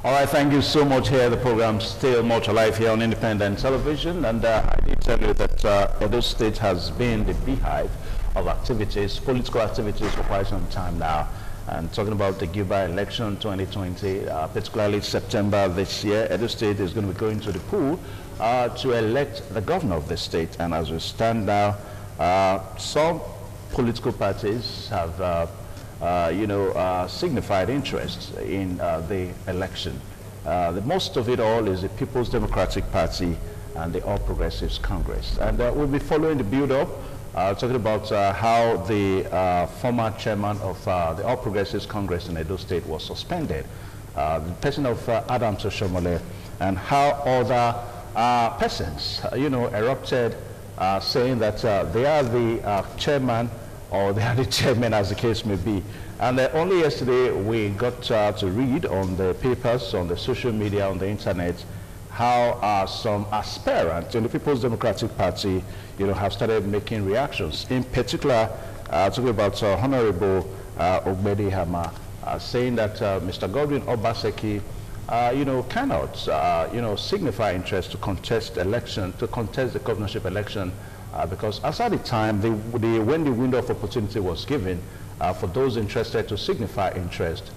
All right, thank you so much here. The program's still much alive here on independent television, and I did tell you that Edo State has been the beehive of activities, political activities for quite some time now. And talking about the GUBER election 2020, particularly September this year, Edo State is going to be going to the poll to elect the governor of the state. And as we stand now, some political parties have signified interest in the election. The most of it all is the People's Democratic Party and the All Progressives Congress. And we'll be following the build-up, talking about how the former chairman of the All Progressives Congress in Edo State was suspended, the person of Adams Oshomole, and how other persons, erupted, saying that they are the chairman, or they are the chairman, as the case may be. And only yesterday we got to read on the papers, on the social media, on the internet, how some aspirants in the People's Democratic Party, have started making reactions. In particular, talking about Honorable Ogbedi Hama, saying that Mr. Godwin Obaseki, cannot, signify interest to contest the governorship election, because as at the time, when the window of opportunity was given for those interested to signify interest,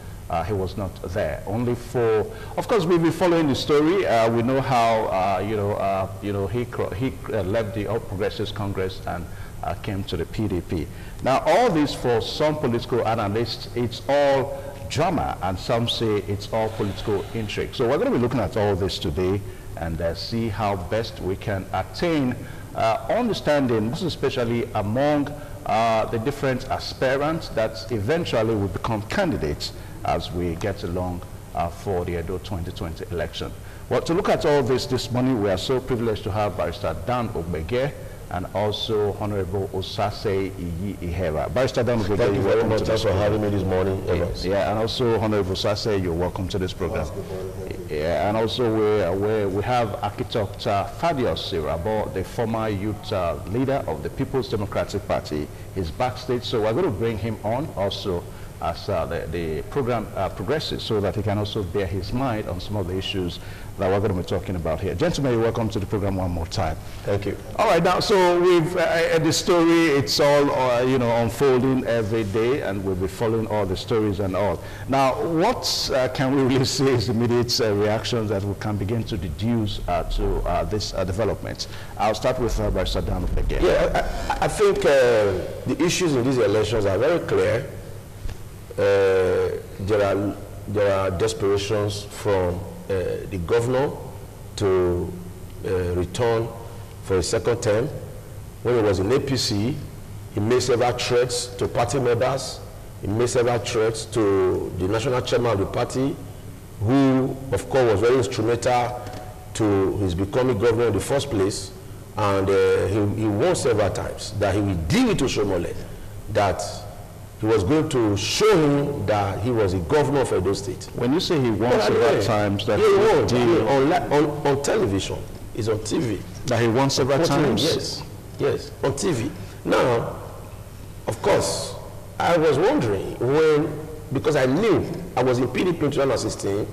he was not there. Only for, of course, we'll be following the story. We know how he left the All Progressives Congress and came to the PDP. Now, all this, for some political analysts, it's all drama, and some say it's all political intrigue. So we're going to be looking at all this today and see how best we can attain understanding, most especially among the different aspirants that eventually will become candidates as we get along for the Edo 2020 election. Well, to look at all this morning, we are so privileged to have Barrister Dan Ogbege and also Honorable Osase Ihera. Barrister Dan Ogbege, thank you very much for having me this morning. Yeah, and also Honorable Osase, you're welcome to this program. Yeah, and also we have Architect Thaddeus Sirabo, the former youth leader of the People's Democratic Party. He's backstage, so we're going to bring him on also as the program progresses, so that he can also bear his mind on some of the issues that we're going to be talking about here. Gentlemen, you're welcome to the program one more time. Thank you. All right, now, so we've the story, it's all unfolding every day, and we'll be following all the stories and all. Now, what can we really say is immediate reactions that we can begin to deduce to this development? I'll start with Barrister Dan again. Yeah, I think the issues in these elections are very clear. There are desperations from the governor to return for a second term. When he was in APC, he made several threats to party members. He made several threats to the national chairman of the party, who, of course, was very instrumental to his becoming governor in the first place. And he warned several times that he will deal with Oshomole, that he was going to show him that he was a governor of Edo State. When you say he won several times, that on television, it's on TV. That he won several times? Yes, on TV. Now, of course, I was wondering because I knew I was in PDP in 2016,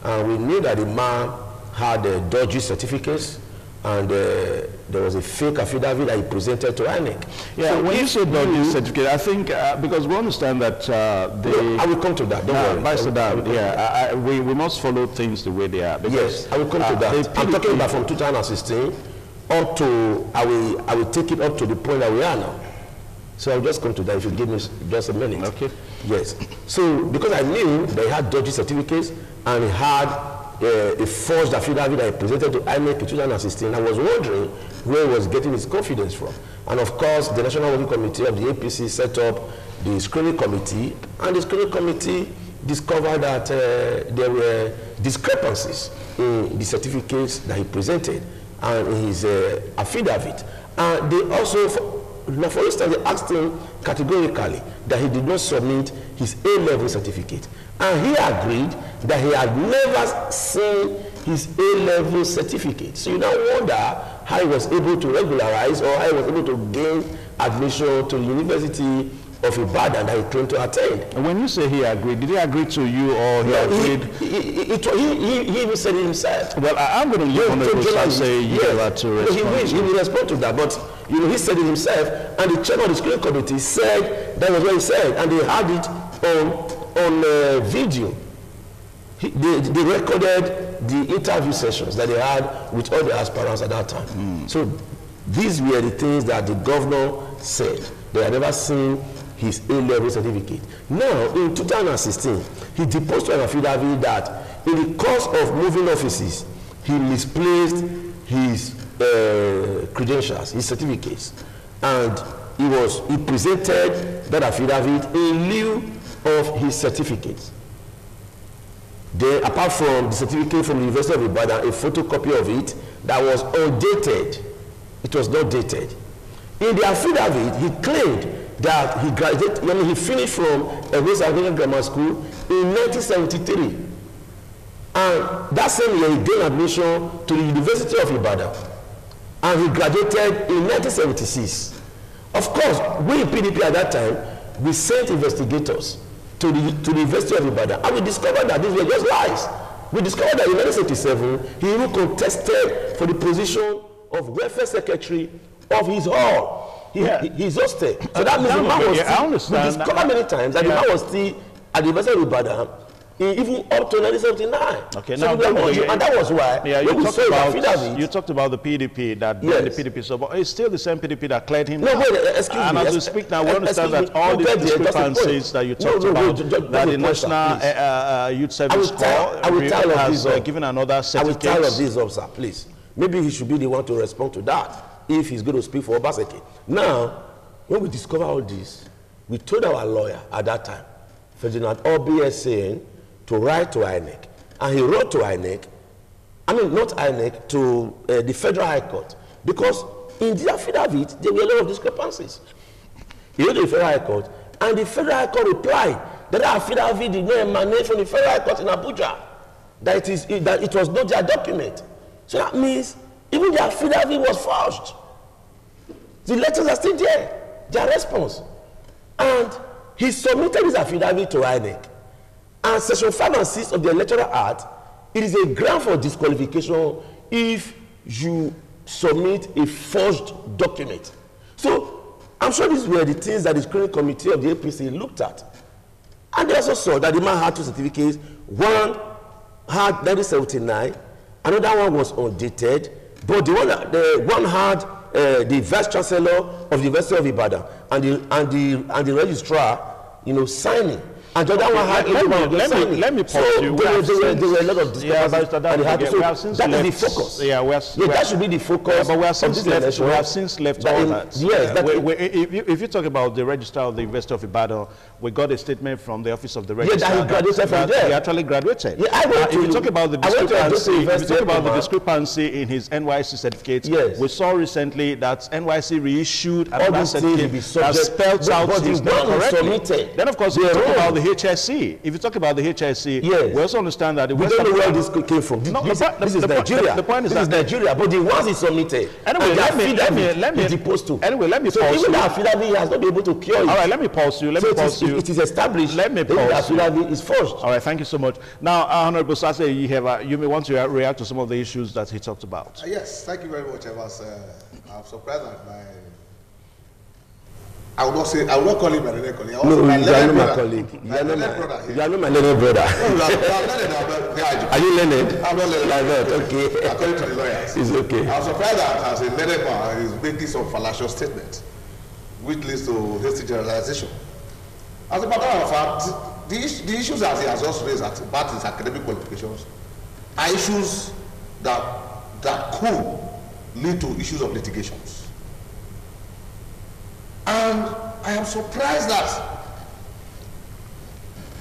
and we knew that the man had dodgy certificates, and there was a fake affidavit that he presented to INEC. Yeah, so when you say dodgy certificate, I think because we understand that I will come to that. Don't worry. We must follow things the way they are. Yes, I will come to that. I'm talking about from 2016 up to I will take it up to the point that we are now. So I'll just come to that if you give me just a minute. Okay. Yes. So because I knew they had dodgy certificates and he had a forged affidavit that he presented to INEC in 2016, I was wondering where he was getting his confidence from. And of course, the National Working Committee of the APC set up the screening committee, and the screening committee discovered that there were discrepancies in the certificates that he presented and in his affidavit. And they also, for instance, they asked him categorically that he did not submit his A-level certificate. And he agreed that he had never seen his A-level certificate. So you now wonder how he was able to regularize, or how he was able to gain admission to the University of Ibadan that he claimed to attend. And when you say he agreed, did he agree to you or he agreed? He even said it himself. Well, I'm going to leave Honorable say you have to respond. He will respond to that, but he said it himself, and the chairman of the screening committee said that was what he said, and they had it on video. They recorded the interview sessions that they had with all the aspirants at that time. So these were the things that the governor said. They had never seen his A-level certificate. Now, in 2016, he deposed to an affidavit that in the course of moving offices, he misplaced his credentials, his certificates, and he presented that affidavit in lieu of his certificates. Then, apart from the certificate from the University of Ibadan, a photocopy of it that was undated. It was not dated. In the affidavit, he claimed that he graduated, he finished from West African Grammar School in 1973. And that same year, he gained admission to the University of Ibadan. And he graduated in 1976. Of course, we in PDP at that time, we sent investigators to the University of Ibadan, and we discovered that these were just lies. We discovered that in 1977, he even contested for the position of welfare secretary of his hall. He exhausted. So that means the man was still, we discovered many times that the man was still at the University of Ibadan, even up to 1979. Okay, so now and that was why you talked about the PDP that the PDP, so but it's still the same PDP that cleared him. No, wait, excuse me. And as we speak now, we understand that all these discrepancies that you talked about, that the National Youth Service Corps has given another certificate. I will tell of this, officer, please. Maybe he should be the one to respond to that if he's going to speak for Obaseki. Now, when we discover all this, we told our lawyer at that time, Ferdinand Obi, saying to write to INEC. And he wrote to INEC, not INEC, to the Federal High Court. Because in the affidavit, there were a lot of discrepancies. He wrote to the Federal High Court, and the Federal High Court replied that the affidavit did not emanate from the Federal High Court in Abuja, that it was not their document. So that means even the affidavit was forged. The letters are still there, their response. And he submitted his affidavit to INEC. And Section 5 and 6 of the Electoral Act, it is a ground for disqualification if you submit a forged document. So I'm sure these were the things that the screening committee of the APC looked at. And they also saw that the man had two certificates. One had 1979, another one was undated, but the one had the vice chancellor of the University of Ibadan and the registrar, signing. And the other one had let me pause you. There were a lot of discussions. That is the focus. That should be the focus. But we have since left all that. Yes. If you talk about the registrar of the University of Ibadan, we got a statement from the office of the registrar. That he graduated from there. He actually graduated. If you talk about the discrepancy in his NYC certificate, we saw recently that NYC reissued another certificate that spells out his name correctly. Then, of course, you talk about the HSC. If you talk about the HSC, we also understand that we don't know where this came from. This is Nigeria. The point is that Nigeria, but the ones he submitted, anyway, let me deposed to. Anyway, let me so pause you. Even the affidavit has not been able to cure it. All right, let me pause you. It is established. Let me pause the affidavit is forged. All right, thank you so much. Now, Honorable Sase, you may want to react to some of the issues that he talked about. Yes, thank you very much. I'm surprised at my. I will not call him my learned colleague. No, you are not my colleague. You are not my learned brother. Are you learned? I'm not learned. Like that, okay. According to the lawyers. It's okay. I'm surprised that as a learned man, he's making some fallacious statements, which leads to hasty generalization. As a matter of fact, the issues that he has just raised about his academic qualifications are issues that could lead to issues of litigations. And I am surprised that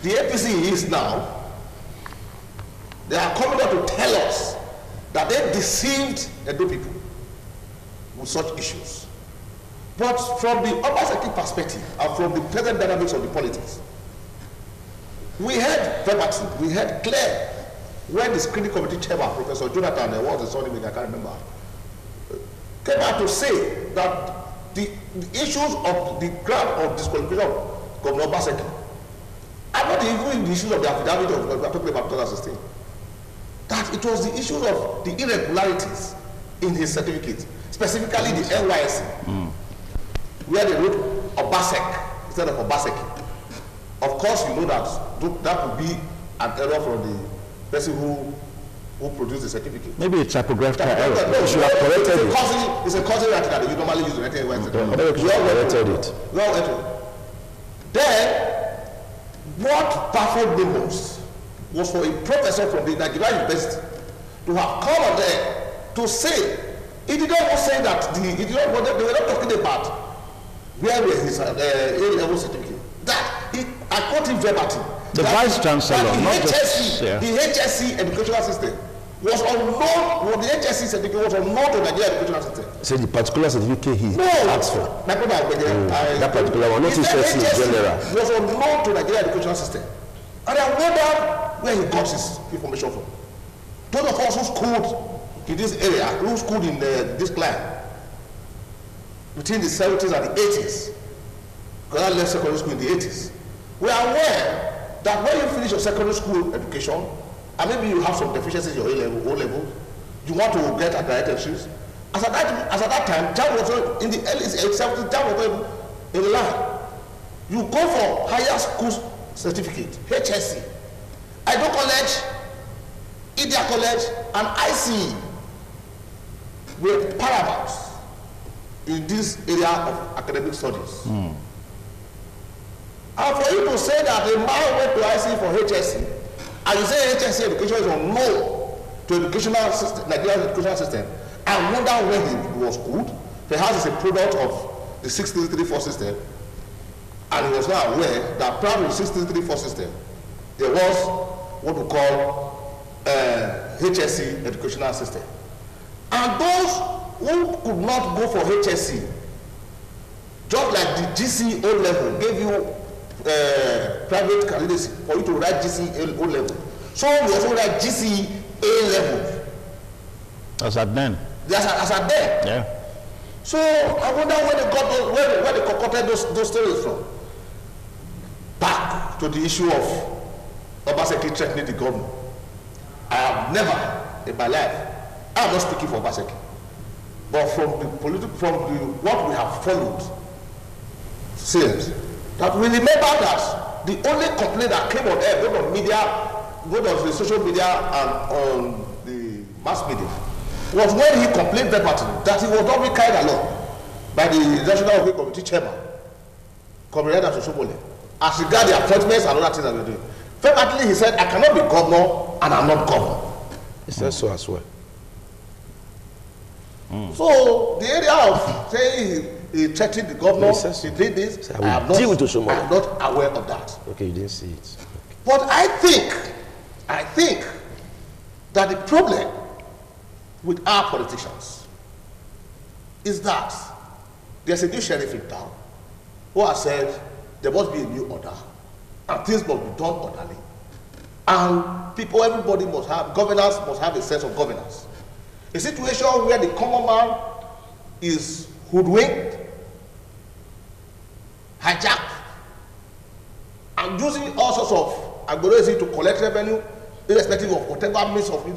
the APC is now, they are coming out to tell us that they deceived Edo people with such issues. But from the Obaseki perspective and from the present dynamics of the politics, we had verbatim, we had clear when the screening committee chairman, Professor Jonathan, what was the surname, I can't remember, came out to say that the issues of the grant of disqualification of Governor Obaseki are not even the issues of the affidavit of we are talking about 2016. That it was the issues of the irregularities in his certificate, specifically the NYSC, where they wrote Obasek instead of Obaseki. Of course, you know that would be an error from the person who produced the certificate. Maybe a typographical error. No, you should have corrected it. It's a cousin writing that you normally use in NYSC. You have corrected it. Well, then, what baffled me most was for a professor from the Nigerian University to have come on there to say, he did not say that they were not talking about where was his A-level certificate. I quote him verbatim. The Vice Chancellor, not just... The HSC educational system was unknown, the HSC certificate was unknown to the Nigerian educational system. So the particular certificate he asked for? That particular one, not HSC in general. Was unknown to the Nigerian educational system. And I wonder where he got his information from. Those of us who schooled in this area, who schooled in this clan, between the 70s and the 80s, because I left secondary school in the 80s, we are aware that when you finish your secondary school education, and maybe you have some deficiencies in your O level, you want to get accreditations. As at that time, JAM was in the early 70s, JAM was in the line. You go for higher school certificate, HSC, EDO College, India College, and ICE were paramount in this area of academic studies. And for you to say that a man went to ICE for HSC, and you say HSC education is unknown to educational system, Nigerian educational system, I wonder when he was good. Perhaps it's a product of the 6334 system, and he was not aware that prior to the 6334 system, there was what we call HSC educational system. And those who could not go for HSC, just like the GC O level gave you private candidacy for you to write GC O level, so we also write GC A level. As at then. As at then. Yeah. So I wonder where they got where they concocted those stories from. Back to the issue of Obaseki threatening the government. I have never in my life, I am not speaking for Obaseki, but from what we have followed since, that we remember that the only complaint that came on air, both on media, both on the social media and on the mass media, was when he complained verbatim that he was not being carried along by the National Working Committee chairman, Comrade Sosomole, as regards the appointments and other things that we're doing. Verbatimly, he said, I cannot be governor and I'm not governor. He said so as well. So the area of saying he threatened the governor, he did this, I am not aware of that. Okay, you didn't see it. But I think that the problem with our politicians is that there's a new sheriff in town who has said there must be a new order and things must be done orderly. And people, everybody must have, governors must have a sense of governance. A situation where the common man is hoodwinked, hijacked, and using all sorts of aggressive to collect revenue, irrespective of whatever means of it,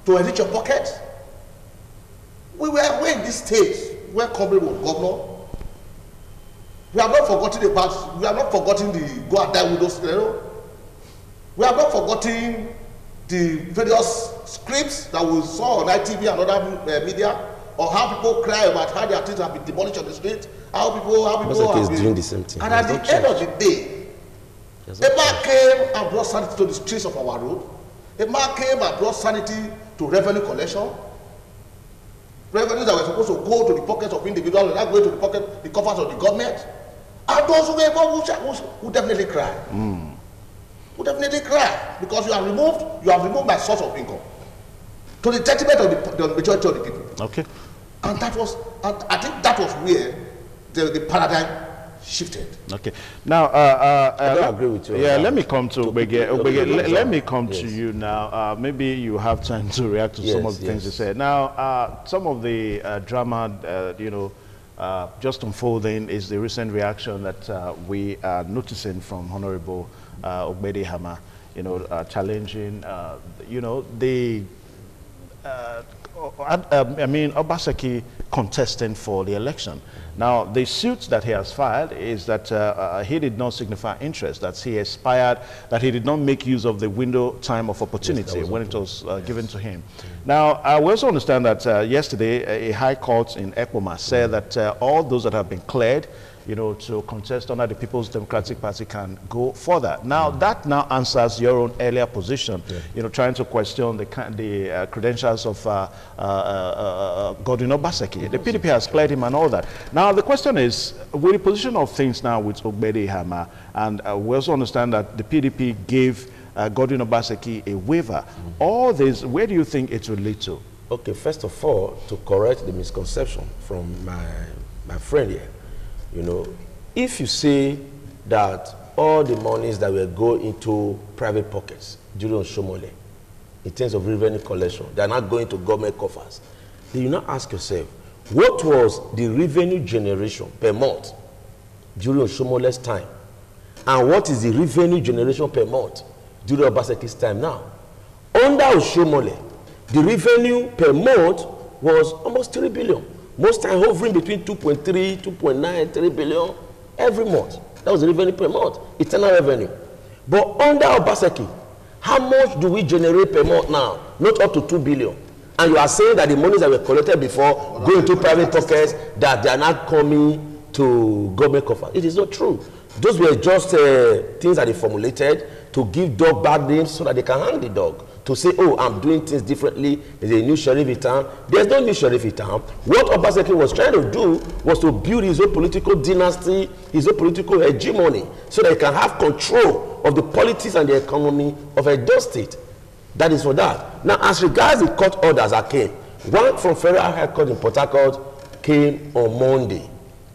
to enrich your pocket. We're in this stage where Comrade was governor. We have not forgotten the go and die with those, we have not forgotten the various scripts that we saw on ITV and other media, or how people cry about how their things have been demolished on the street, how people have been doing the same thing. And at the end of the day, a man came and brought sanity to the streets of our road. A man came and brought sanity to revenue collection. Revenues that were supposed to go to the pockets of individuals and not going to the coffers of the government. And those who were involved will definitely cry. Will definitely cry because you have removed my source of income to the detriment of the majority of the people. Okay. And I think that was where the paradigm shifted. Okay. Now, I don't agree with you. Yeah, let me come to Obege. Let me come to you now. Maybe you have time to react to some of the things you said. Now, some of the drama, just unfolding is the recent reaction that we are noticing from Honorable Ogbede Hama, challenging, the Obaseki contesting for the election. Now, the suit that he has filed is that he did not signify interest, that he expired, that he did not make use of the window time of opportunity when it was given to him. Now, we also understand that yesterday a high court in Ekpoma said that all those that have been cleared to contest under the People's Democratic Party can go further. Now, that now answers your own earlier position, trying to question the credentials of Godwin Obaseki. The PDP has cleared him and all that. Now, the question is, with the position of things now with Ogbede Hama, and we also understand that the PDP gave Godwin Obaseki a waiver. All this, where do you think it will lead to? Okay, first of all, to correct the misconception from my friend here, if you say that all the monies that will go into private pockets during Oshomole, in terms of revenue collection, they are not going to government coffers, then you now ask yourself, what was the revenue generation per month during Oshomole's time? And what is the revenue generation per month during Obaseki's time now? Under Oshomole, the revenue per month was almost 3 billion. Most time hovering between 2.3, 2.9, 3 billion every month. That was the revenue per month, eternal revenue. But under Obaseki, how much do we generate per month now? Not up to 2 billion. And you are saying that the monies that were collected before go into private pockets, that they are not coming to government coffers. It is not true. Those were just things that they formulated to give dog bad names so that they can hang the dog. To say, oh, I'm doing things differently, there's a new sheriff in town. There's no new sheriff in town. What Obaseki was trying to do was to build his own political dynasty, his own political hegemony, so that he can have control of the politics and the economy of Edo State. That is for that. Now, as regards the court orders that came, one from Federal High Court in Port Harcourt came on Monday.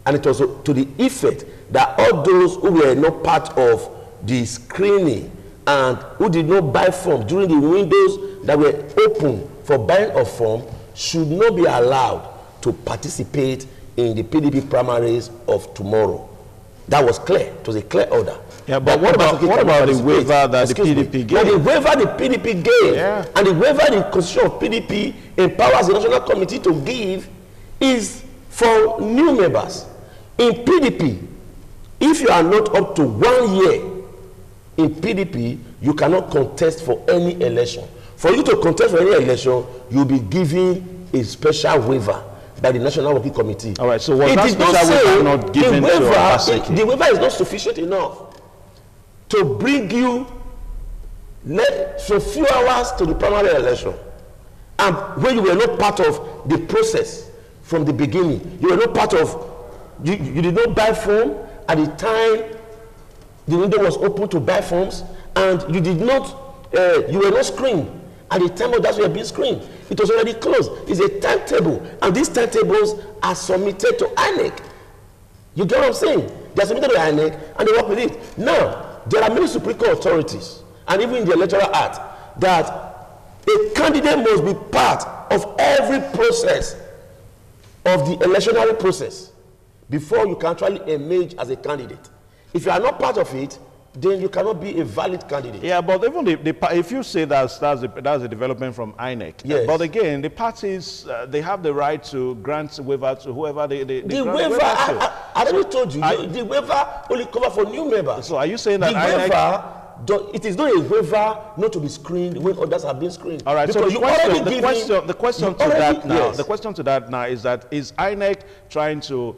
And it was to the effect that all those who were not part of the screening and who did not buy form during the windows that were open for buying of form should not be allowed to participate in the PDP primaries of tomorrow. That was clear. It was a clear order. Yeah, but what about the waiver that the PDP gave? But the waiver the PDP gave, and the waiver the Constitution of PDP empowers the National Committee to give is for new members. In PDP, if you are not up to 1 year in PDP, you cannot contest for any election. For you to contest for any election, you'll be given a special waiver by the National Working Committee. All right, so was that special waiver not given to Obaseki? The waiver is not sufficient enough to bring you so few hours to the primary election. And when you were not part of the process from the beginning, you were not part of, you did not buy form at the time the window was open to buy forms, and you did not, you were not screened at the time of that you were being screened. It was already closed. It's a timetable, and these timetables are submitted to INEC. You get what I'm saying? They are submitted to INEC, and they work with it. Now, there are many Supreme Court authorities, and even in the Electoral Act, that a candidate must be part of every process of the electionary process before you can actually emerge as a candidate. If you are not part of it, then you cannot be a valid candidate. Yeah, but even if you say that's a development from INEC, yes. But again, the parties, they have the right to grant waiver to whoever they the waiver, I already told you, the waiver only covers for new members. So are you saying that it is not a waiver not to be screened when others have been screened? All right, because so the question to that now is that is INEC trying to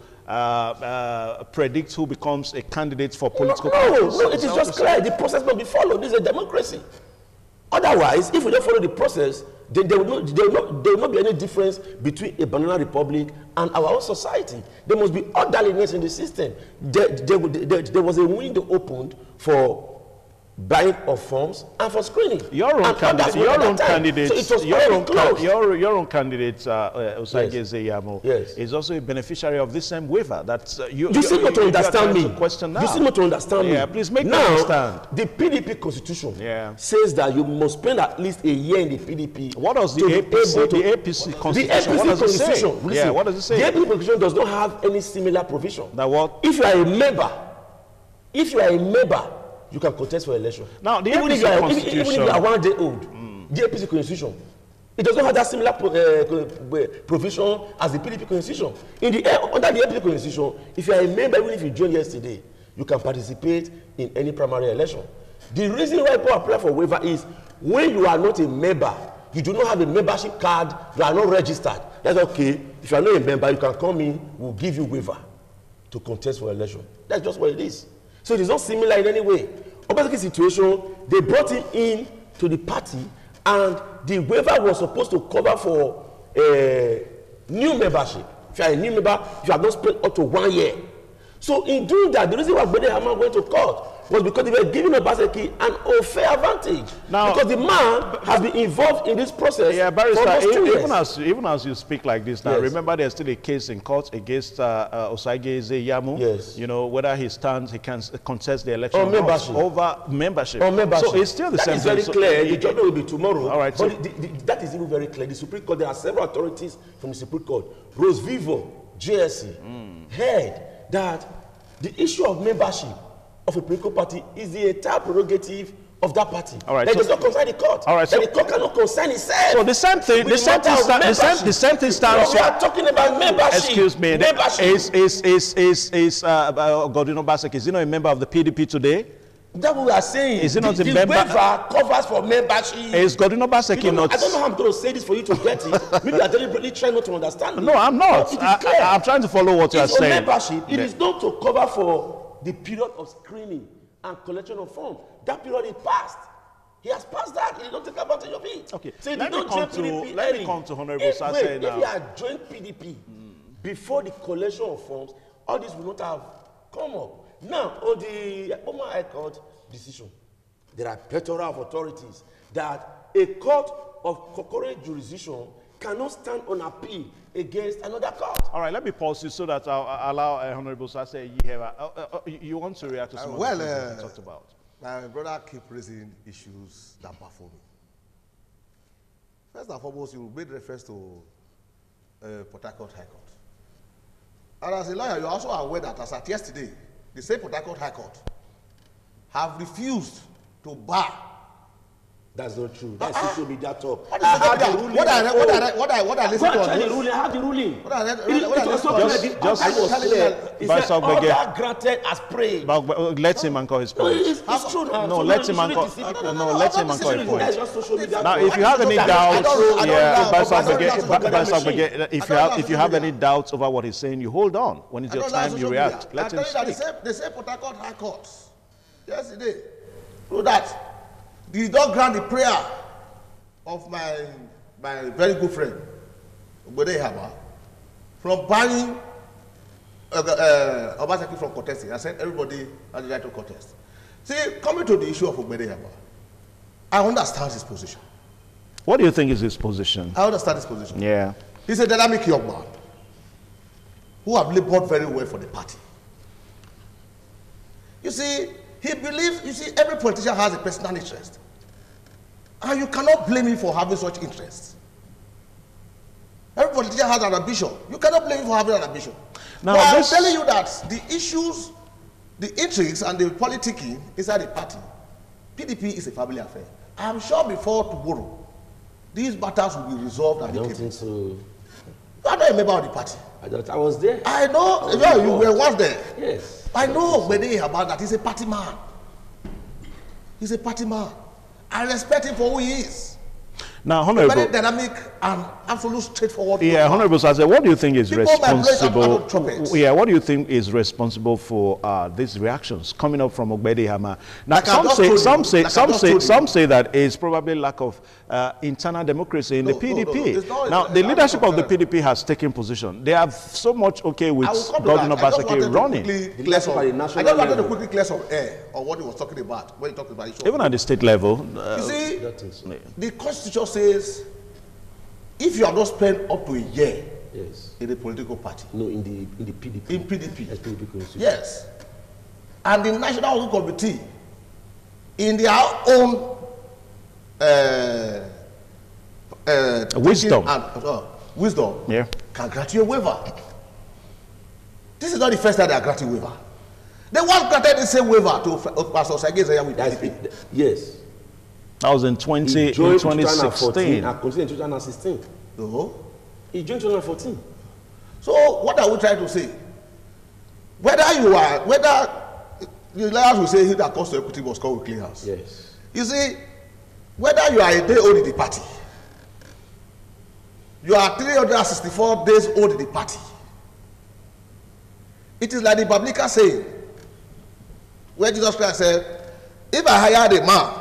predict who becomes a candidate for political parties? No, it is just clear. The process must be followed. This is a democracy. Otherwise, if we don't follow the process, then there will not be any difference between a banana republic and our own society. There must be orderliness in the system. There was a window opened for buying of forms and for screening. Your own candidate, Osage Yes. Zeyamo, Yes. is also a beneficiary of this same waiver. That's You seem not to understand me. You seem not to understand me. Yeah, please make me now, understand. The PDP constitution says that you must spend at least a year in the PDP. What does the APC constitution? What does it say? Listen, yeah, what does it say? The APC constitution does not have any similar provision. That what? If you are a member, you can contest for election. Now, the even APC constitution, even if you are 1 day old, the APC constitution, it does not have that similar provision as the PDP constitution. Under the APC constitution, if you are a member, even if you joined yesterday, you can participate in any primary election. The reason why people apply for waiver is when you are not a member, you do not have a membership card, you are not registered. That's okay. If you are not a member, you can come in, we'll give you waiver to contest for election. That's just what it is. So it is not similar in any way. Obviously, situation, they brought him in to the party, and the waiver was supposed to cover for new membership. If you are a new member, you have not spent up to 1 year. So in doing that, the reason why Gbede Hamman went to court was because they were giving Obaseki an unfair advantage. Now, because the man has been involved in this process. Yeah, Barrister, even as you speak like this now, remember there's still a case in court against Osage Zeyamu. Yes. You know, whether he can contest the election over membership. So it's still the same thing. That is very clear. The judgment will be tomorrow. All right. But that is even very clear. The Supreme Court, there are several authorities from the Supreme Court. Rose Vivo, JSC, heard that the issue of membership of a political party is the entire prerogative of that party. All right, that does not concern the court. All right, so the court cannot concern itself. So the same thing, the same thing stands. We are talking about membership. Excuse me. Membership. Is Godwin Obaseki, is he not a member of the PDP today? That what we are saying. Is he not a the member? waiver covers for membership. Is Godwin Obaseki not? I don't know how I'm going to say this for you to get it. Maybe you're deliberately trying not to understand me. No, I'm not. I'm trying to follow what you are saying. Membership, it is not to cover for the period of screening and collection of forms. That period is passed. He has passed that. He did not take advantage of it. Okay. So let me come to Honorable Sase now. If he had joined PDP before the collection of forms, all this would not have come up. Now, on the Oman High Court decision, there are plethora of authorities that a court of concurrent jurisdiction cannot stand on appeal against another court. All right, let me pause you so that I'll allow Honorable Sase you want to react to some of the things we talked about. My brother keep raising issues that baffle me. First and foremost, you made reference to Port Harcourt High Court. And as a lawyer, you're also aware that as at yesterday, the same Port Harcourt High Court have refused to bar. That's not true. That's social media talk. What I listen to on the ruling. I have the ruling. What I listen to order granted as prayed. But let him anchor his point. It's true. No, let him anchor. No, let him anchor his That's just social media. Now, if you have any doubts, if you have any doubts over what he's saying, you hold on. When it's your time, you react. Let him speak. The same Port Harcourt High Court yesterday wrote that did not grant the prayer of my very good friend Gbede Hamman from banning Obaseki from contesting. I said everybody has the right to contest. See, coming to the issue of Gbede Hamman, I understand his position. What do you think is his position? I understand his position. Yeah. He's a dynamic young man who have labored very well for the party. You see, he believes, every politician has a personal interest. And you cannot blame him for having such interests. Every politician has an ambition. You cannot blame him for having an ambition. Now, but I'm telling you that the issues, the intrigues and the politicking inside the party, PDP is a family affair. I'm sure before tomorrow, these matters will be resolved. I don't think so. You are not a member of the party. I was there. I know. You were once there. Yes. I know Gbede Hamman that he's a party man. He's a party man. I respect him for who he is. Now, Honorable, very dynamic and absolute straightforward. Yeah, Honorable Sase, what do you think is responsible? Yeah, what do you think is responsible for these reactions coming up from Ogbede Hama? Now, some say that it's probably lack of internal democracy in the PDP. Now, the leadership of the PDP has taken position. They are so much okay with Governor Obaseki running. I just wanted to quickly clear some air on what he was talking about. When he talked about even at the state level. You see, the Constitution says if you have not spent up to a year in a political party. No, in the PDP. In PDP. PDP yes. And the National Working Committee, in their own wisdom, can grant you a waiver. This is not the first time they are granting waiver. They once granted the same waiver to Pastor Sagezaya with PDP. Yes. That was in 2016. I consider in 2016. No. He joined 2014. So what are we trying to say? Whether the lawyers will say he that comes to equity must come with clean house. Yes. You see, whether you are a day old in the party, you are 364 days old in the party. It is like the Biblical saying, where Jesus Christ said, if I hired a man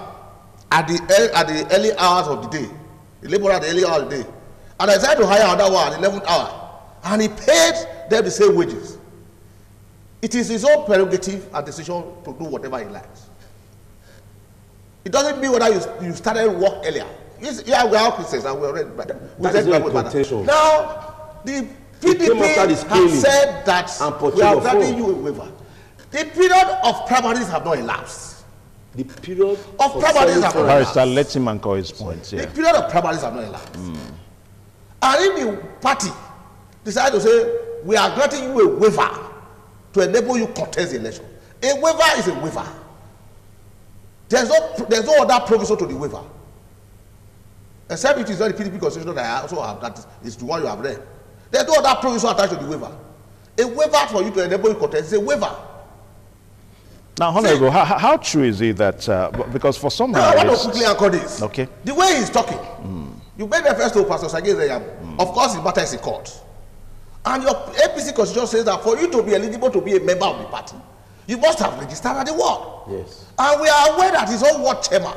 at the early hours of the day, the laborer at the early hours of the day, and I decided to hire another one at the 11th hour, and he paid them the same wages, it is his own prerogative and decision to do whatever he likes. It doesn't mean whether you started work earlier. Yeah, we are Christians and we are ready. Now, the PDP has said that we are granting you a waiver. The period of primaries have not elapsed. The period of primaries have not elapsed. Barrister, let him anchor his points. The period of primaries have not elapsed. And if the party decide to say, we are granting you a waiver to enable you contest the election, a waiver is a waiver. There's no other provision to the waiver. Except it is not the PDP constitution that I also have, that is the one you have read. There's no other provision attached to the waiver. A waiver for you to enable you contest is a waiver. Now, Honorable, how true is it that, because for some I want to quickly anchor this. Okay. The way he's talking, you made reference to Pastor Sagezaya. Of course, the matter is in court. And your APC constitution says that for you to be eligible to be a member of the party, you must have registered at the ward. Yes. And we are aware that his own ward chairman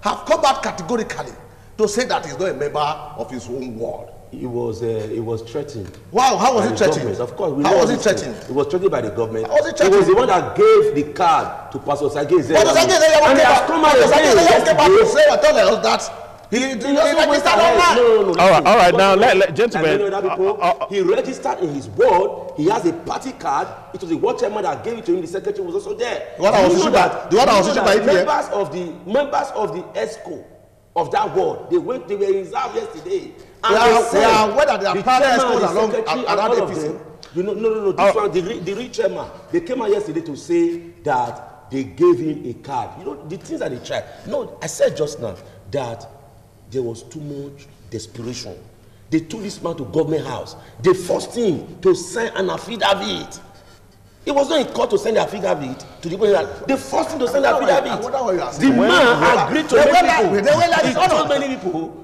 have come out categorically to say that he's not a member of his own ward. He was threatened. Wow, how was he threatened? Of course. How was he threatened? He was threatened by the government. How was he threatened? He was the one that gave the card to Pastor Sagezaya. Pastor Sagezaya came out to say and tell us that he registered online. All right. Now, gentlemen. He registered in his ward. He has a party card. It was the ward chairman that gave it to him. The secretary was also there. The one that was issued by members of the ESCO of that ward, they were in reserve yesterday. We are aware that there are private ESCOs around APC. No. This one, the real chairman, they came out yesterday to say that they gave him a card. You know, the things that they tried. No, I said just now that there was too much desperation. They took this man to government house. They forced him to sign an affidavit. It was not in court to send the affidavit to the people. They forced him to send the affidavit. The man agreed to make people. He told many people.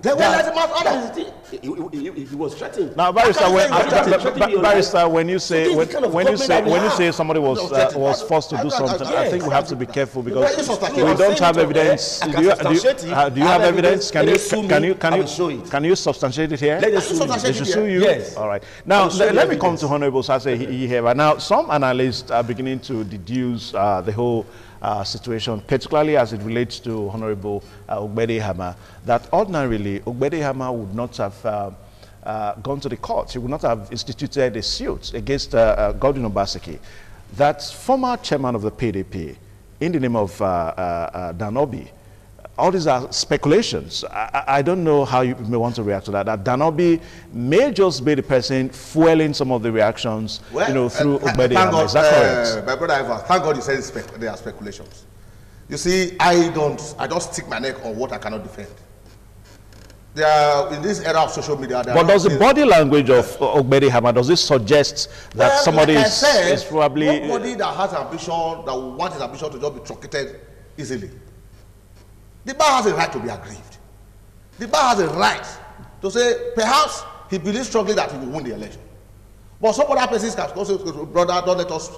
He was threatened. Now, Barrister, when you say somebody was forced to do something, I think we have to be careful because we don't have evidence. Do you have evidence? Can you substantiate it here? They should sue you. Yes. All right. Now let me come to Honorable Sase here. Now, some analysts are beginning to deduce the whole situation, particularly as it relates to Honorable Ogbede Hama, that ordinarily Ogbede Hama would not have gone to the courts. He would not have instituted a suit against Godwin Obaseki. That former chairman of the PDP, in the name of Dan Obi, all these are speculations. I don't know how you may want to react to that. That Dan Obi may just be the person fueling some of the reactions, through Ogbede Hama. Is that correct? My brother Ivan, thank God you said they are speculations. You see, I don't stick my neck on what I cannot defend. There are, in this era of social media, but does the body language of Ogbede Hama, does it suggest that somebody is probably nobody that has ambition, that will want his ambition to just be truncated easily? The bar has a right to be aggrieved. The man has a right to say, perhaps he believes strongly that he will win the election. But some other persons can also say, brother, don't let us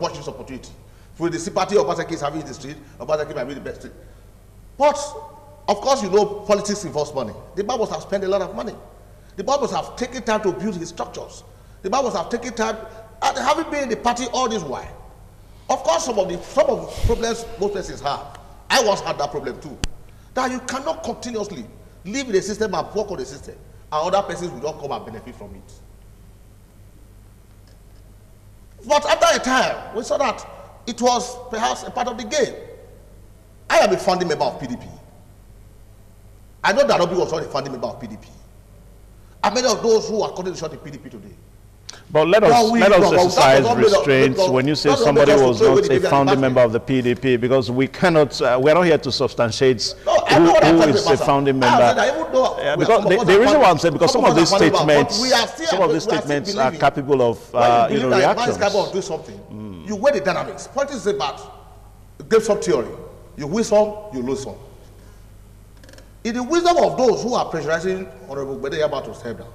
watch this opportunity. With the sympathy of Obaseki is having in the street, Obaseki might be the best. But, of course, you know, politics involves money. The man must have spent a lot of money. The man must have taken time to build his structures. The man must have taken time, and having been in the party all this while. Of course, some of the problems most persons have. I once had that problem too. That you cannot continuously live in the system and work on the system, and other persons will not come and benefit from it. But after a time, we saw that it was perhaps a part of the game. I am a founding member of PDP. I know that Obi was not a founding member of PDP. And many of those who are calling the shot in PDP today. But let us exercise restraints when you say somebody was not a founding member of the PDP, because we cannot, we're not here to substantiate who is a founding member. Because the reason why I'm saying, because some of these statements are capable of reactions. Do something. You weigh the dynamics. Politics is about give some theory. You win some, you lose some. In the wisdom of those who are pressurizing Honorable Gbedeyama to step down,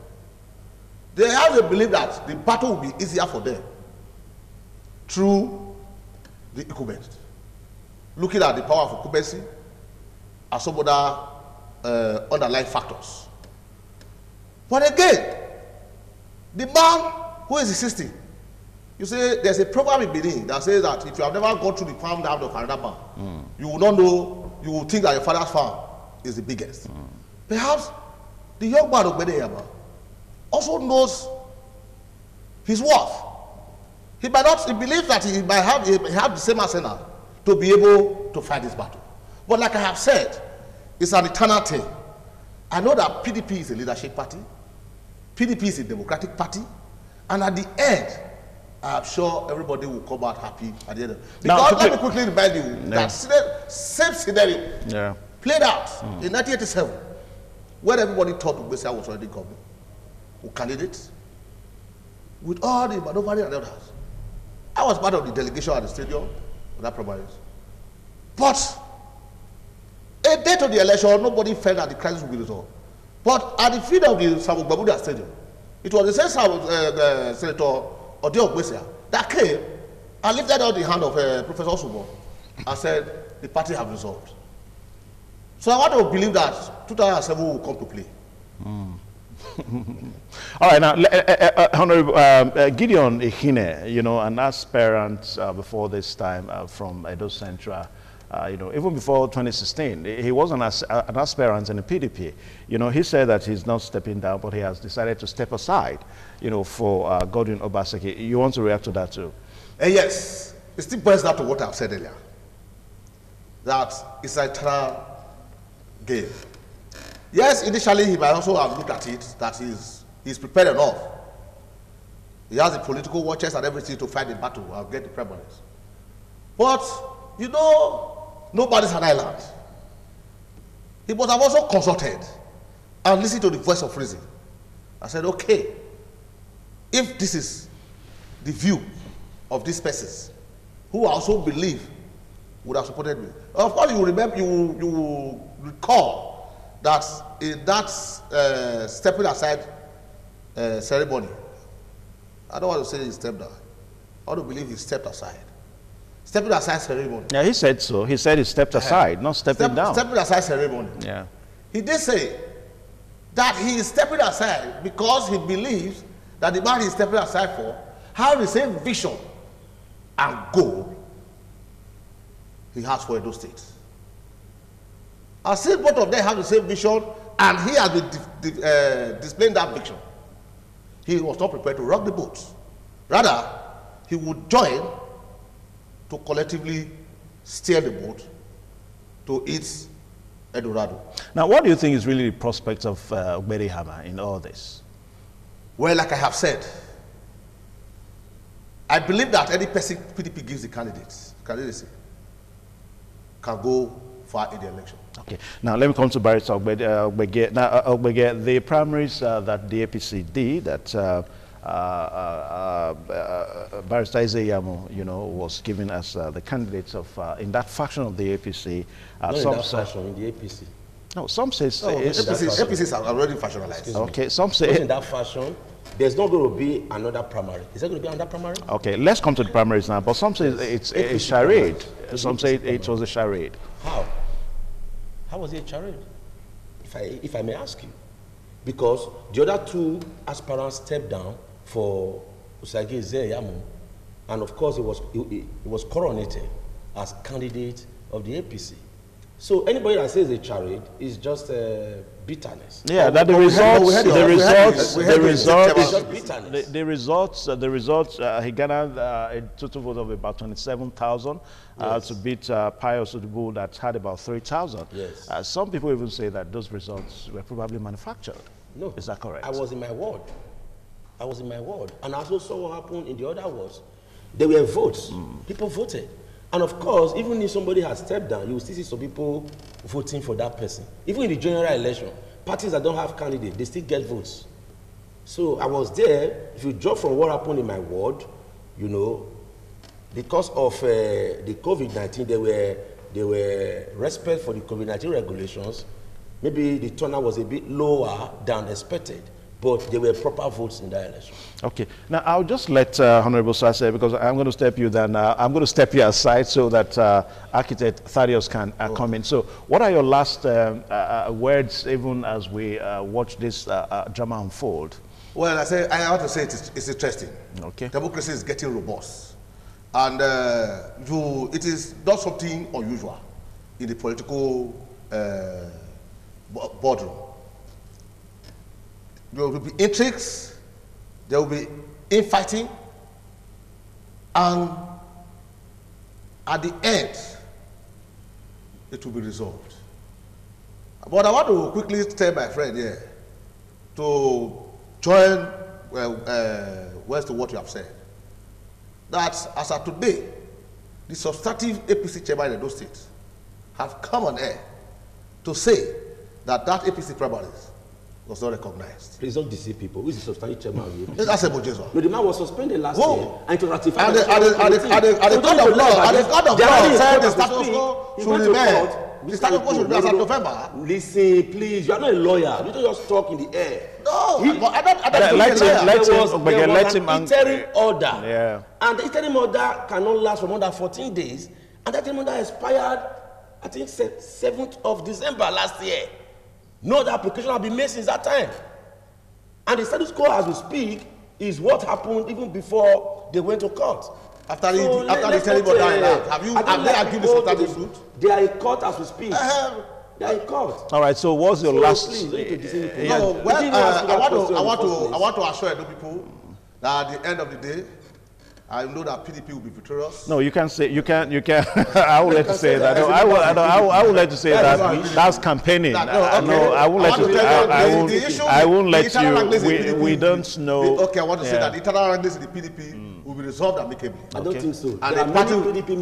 they have the belief that the battle will be easier for them through the incumbent. Looking at the power of incumbency and some other underlying factors. But again, the man who is insisting, you say there's a program in Benin that says that if you have never gone through the farmland of another man, you will not know, you will think that your father's farm is the biggest. Perhaps the young man of Gbedeyama also knows his worth. He believes that he might have the same arsenal to be able to fight this battle. But like I have said, it's an eternal thing. I know that PDP is a leadership party, PDP is a democratic party, and at the end, I'm sure everybody will come out happy at the end. Because let me quickly remind you that same scenario played out in 1987, when everybody thought Ubesa was already coming. Candidates with all the maneuvering and others. I was part of the delegation at the stadium for that primaries. But a day to the election, nobody felt that the crisis would be resolved. But at the field of the Samuel Babuda Stadium, it was the same Senator Ode Ogbesia that came and lifted out the hand of Professor Subo and said, the party have resolved. So I want to believe that 2007 will come to play. All right, now, Honorable Gideon Ehine, an aspirant before this time from Edo Central, even before 2016, he was an aspirant in the PDP. He said that he's not stepping down, but he has decided to step aside, for Godwin Obaseki. You want to react to that too? Yes, it still boils down to what I've said earlier, that it's a eternal game. Yes, initially he might also have looked at it that he's prepared enough. He has the political watchers and everything to fight the battle and get the prevalence. But, nobody's an island. He must have also consulted and listened to the voice of reason. I said, okay, if this is the view of these persons, who I also believe would have supported me. Of course, you will remember, you will recall that in that stepping aside ceremony, I don't want to say he stepped down. I want to believe he stepped aside. Stepping aside ceremony. Yeah, he said so. He said he stepped aside, not stepping down. Stepping aside ceremony. Yeah. He did say that he is stepping aside because he believes that the man he's stepping aside for has the same vision and goal he has for Edo State. I see both of them have the same vision, and he has been displaying that vision. He was not prepared to rock the boat. Rather, he would join to collectively steer the boat to its Eldorado. Now, what do you think is really the prospect of Gbedeyama in all this? Well, like I have said, I believe that any person PDP gives the candidacy can go far in the election. Okay. Now, let me come to Barrister Ogbege. Now, Ogbege, the primaries that the APC did, that Barrister Ezeyamo, was given as the candidates of in that faction of the APC. Not in that faction, in the APC. No, some say it's APCs are already fashionalized. Okay, some say in that fashion. There's not going to be another primary. Is there going to be another primary? Okay, let's come to the primaries now. But some say it's a charade. Some say it was a charade. How? How was it a charade? If I may ask you, because the other two aspirants stepped down for Usagi Zeyamu, and of course he was coronated as candidate of the APC. So anybody that says a charade is just bitterness. Yeah, that the results, he garnered a total vote of about 27,000 to beat Pius Odubu that had about 3,000. Yes. Some people even say that those results were probably manufactured. No. Is that correct? I was in my ward. And I also saw what happened in the other wards. There were votes. People voted. And of course, even if somebody has stepped down, you will still see some people voting for that person. Even in the general election, parties that don't have candidates, they still get votes. So I was there. If you drop from what happened in my ward, you know, because of the COVID-19, there were respect for the COVID-19 regulations. Maybe the turnout was a bit lower than expected, but there were proper votes in that election. Okay. Now, I'll just let Honorable Sase, because I'm going to step you then. I'm going to step you aside so that Architect Thaddeus can come in. So what are your last words, even as we watch this drama unfold? Well, I want to say it's interesting. Okay. Democracy is getting robust. And it is not something unusual in the political boardroom. There will be intrigues, there will be infighting, and at the end, it will be resolved. But I want to quickly tell my friend here to join to what you have said. That as of today, the substantive APC chairman in those states have come on air to say that APC primaries was not recognized. Please don't deceive people. Who is the substantial chairman of the APC? That's a Bojezo. No, the man was suspended last year and to ratify the court of law said the status quo should remain. The status quo should be as of November. Listen, please, you are not a lawyer. You don't just talk in the air. No, let him interim order. Yeah. And the interim order cannot last for more than 14 days. And that interim order expired, I think, 7th of December last year. No other application has been made since that time. And the status quo as we speak is what happened even before they went to court. After the interim order, have they argued the substantive suit? They are in court as we speak. They are in court. All right, so what's your last... Please, I want to assure you people that at the end of the day, I know that PDP will be victorious. No, you can't say, you can't, I will let you say that. No, I will let you say that. That's campaigning. No, I won't let you, I won't let you, we don't know. Okay, I want to say that the internal rankings in the PDP will be resolved amicably. I don't think so. And the party PDP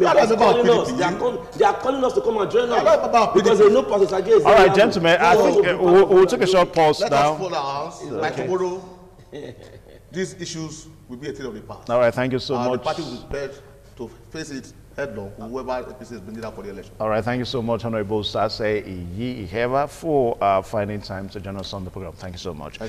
they are calling us to come and join us because they know Pastor Sajay is... All right, gentlemen, I think we'll take a short pause now. Let us fold our hands. By tomorrow, these issues will be a thing of the past. All right, thank you so much. The party will be prepared to face it head-on, whoever APC is bringing out for the election. All right, thank you so much, Honorable Sase Iyi Iheva, for finding time to join us on the program. Thank you so much.